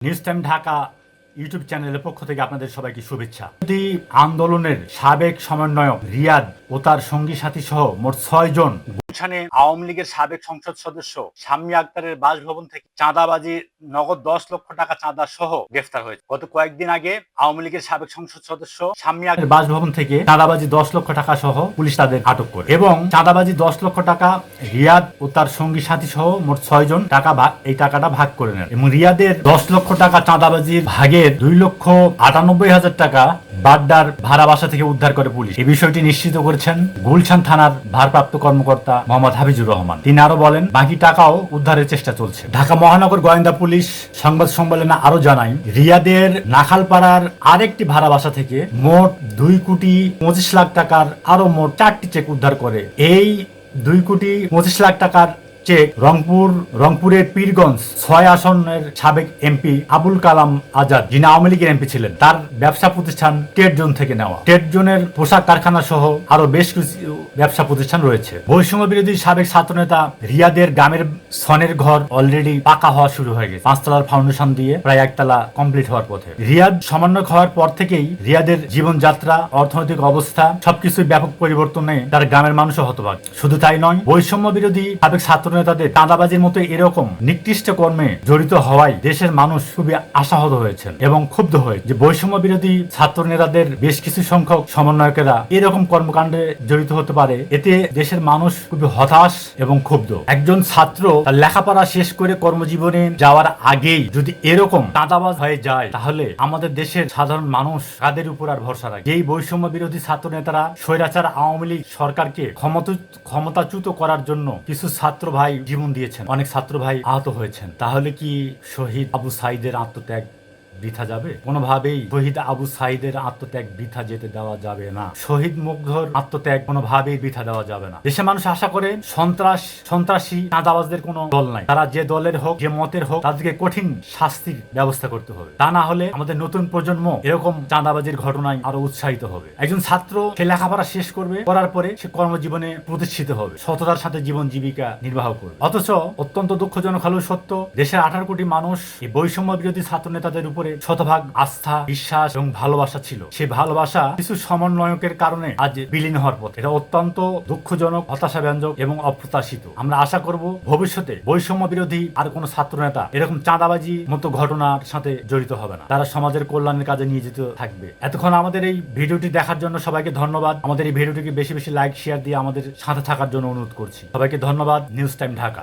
News time Dhaka YouTube চ্যানেলের পক্ষ থেকে আপনাদের সবাইকে শুভেচ্ছা। বিরোধী আন্দোলনের সাবেক সমন্বয়ক রিয়াদ ও তার সঙ্গী সাথী সহ মোট 6 জন গুলশানে আওয়ামী লীগের সাবেক সংসদ সদস্য শাম্মী আক্তারের বাসভবন থেকে চাঁদাবাজি নগদ 10 লক্ষ টাকা চাঁদা সহ গ্রেফতার হয়েছে। গত কয়েকদিন আগে আওয়ামী লীগের সাবেক সংসদ সদস্য শাম্মী আক্তারের বাসভবন থেকে চাঁদাবাজি 10 লক্ষ টাকা সহ পুলিশ তাদের আটক করে এবং চাঁদাবাজি 10 লক্ষ টাকা রিয়াদ ও তার সঙ্গী সাথী সহ মোট 6 জন এই টাকাটা ভাগ করে নেন এবং রিয়াদের 10 লক্ষ টাকা চাঁদাবাজির ভাগের 2,98,000 টাকা বাড্ডার ভাড়া বাসা থেকে উদ্ধার করে পুলিশ। এই বিষয়টি নিশ্চিত করেছেন গুলশান থানার ভারপ্রাপ্ত কর্মকর্তা মোহাম্মদ হাফিজুর রহমান। তিনি আরো বলেন, বাকি টাকাও উদ্ধারের চেষ্টা চলছে। ঢাকা মহানগর গোয়েন্দা পুলিশ সংবাদ সম্মেলনে আরো জানায়, রিয়াদের নাখালপাড়ার আরেকটি ভাড়া বাসা থেকে মোট 2,25,00,000 টাকার আরো মোট 4টি চেক উদ্ধার করে। এই 2,25,00,000 টাকার চেক রংপুরের পীরগঞ্জ 6 আসনের সাবেক এমপি আবুল কালাম আজাদ, যিনি আওয়ামী লীগের এমপি ছিলেন, তার ব্যবসা প্রতিষ্ঠান ট্রেড জোন থেকে নেওয়া। ট্রেড জোনের পোশাক কারখানা সহ আরো বেশ কিছু ব্যবসা প্রতিষ্ঠান রয়েছে। বৈষম্য বিরোধী সাবেক ছাত্রনেতা রিয়াদের গ্রামের সনের ঘর অলরেডি পাকা হওয়া শুরু হয়ে গেছে। 5 তলার ফাউন্ডেশন দিয়ে প্রায় 1 তলা কমপ্লিট হওয়ার পথে। রিয়াদ সমন্বয়ক হওয়ার পর থেকেই রিয়াদের জীবনযাত্রা, অর্থনৈতিক অবস্থা সবকিছু ব্যাপক পরিবর্তনে তার গ্রামের মানুষও হতবাক। শুধু তাই নয়, বৈষম্য বিরোধী সাবেক ছাত্র নেতাদের চাঁদাবাজির মতো এরকম নিকৃষ্ট কর্মে জড়িত হওয়ায় দেশের মানুষ খুবই আশাহত হয়েছেন এবং ক্ষুব্ধ হয়ে যে বৈষম্য বিরোধী ছাত্র নেতাদের বেশ কিছু সংখ্যক সমন্বয়কেরা এরকম কর্মকাণ্ডে জড়িত হতে পারে। এতে দেশের মানুষ খুবই হতাশ এবং ক্ষুব্ধ। একজন ছাত্র তার লেখাপড়া শেষ করে কর্মজীবনে যাওয়ার আগেই যদি এরকম চাঁদাবাজ হয়ে যায়, তাহলে আমাদের দেশের সাধারণ মানুষ কাদের উপর আর ভরসা রাখে? যেই বৈষম্য বিরোধী ছাত্র নেতারা স্বৈরাচার আওয়ামী লীগ সরকারকে ক্ষমতাচ্যুত করার জন্য কিছু ছাত্র ভাই জীবন দিয়েছেন, অনেক ছাত্র ভাই আহত হয়েছেন, তাহলে কি শহীদ আবু সাঈদের আত্মত্যাগ বৃথা যাবে? কোনোভাবেই শহীদ আবু সাঈদের আত্মত্যাগ বৃথা যেতে দেওয়া যাবে না। শহীদ মুগ্ধর আত্মত্যাগ কোনোভাবেই বৃথা দেওয়া যাবে না। দেশের মানুষ আশা করে সন্ত্রাসী চাঁদাবাজদের কোনো দল নাই। তারা যে দলের হোক, যে মতের হোক, তাদেরকে কঠিন শাস্তির ব্যবস্থা করতে হবে। তা না হলে আমাদের নতুন প্রজন্ম এরকম চাঁদাবাজির ঘটনায় আরো উৎসাহিত হবে। একজন ছাত্র সে লেখাপড়া শেষ করবে, করার পরে সে কর্মজীবনে প্রতিষ্ঠিত হবে, সততার সাথে জীবন জীবিকা নির্বাহ করবে। অথচ অত্যন্ত দুঃখজনক হলেও সত্য, দেশের 18 কোটি মানুষ এই বৈষম্য বিরোধী ছাত্র নেতাদের উপরে শতভাগ আস্থা, বিশ্বাস এবং ভালোবাসা ছিল। সেই ভালোবাসা কিছু সমন্বয়কের কারণে আজ বিলীন হওয়ার পথে। এটা অত্যন্ত দুঃখজনক, হতাশাব্যঞ্জক এবং অপ্রত্যাশিত। আমরা আশা করব ভবিষ্যতে বৈষম্য বিরোধী আর কোনো ছাত্র নেতা এরকম চাঁদাবাজি মতো ঘটনার সাথে জড়িত হবে না। তারা সমাজের কল্যাণের কাজে নিয়োজিত থাকবে। এতক্ষণ আমাদের এই ভিডিওটি দেখার জন্য সবাইকে ধন্যবাদ। আমাদের এই ভিডিওটিকে বেশি বেশি লাইক, শেয়ার দিয়ে আমাদের সাথে থাকার জন্য অনুরোধ করছি। সবাইকে ধন্যবাদ। News time Dhaka.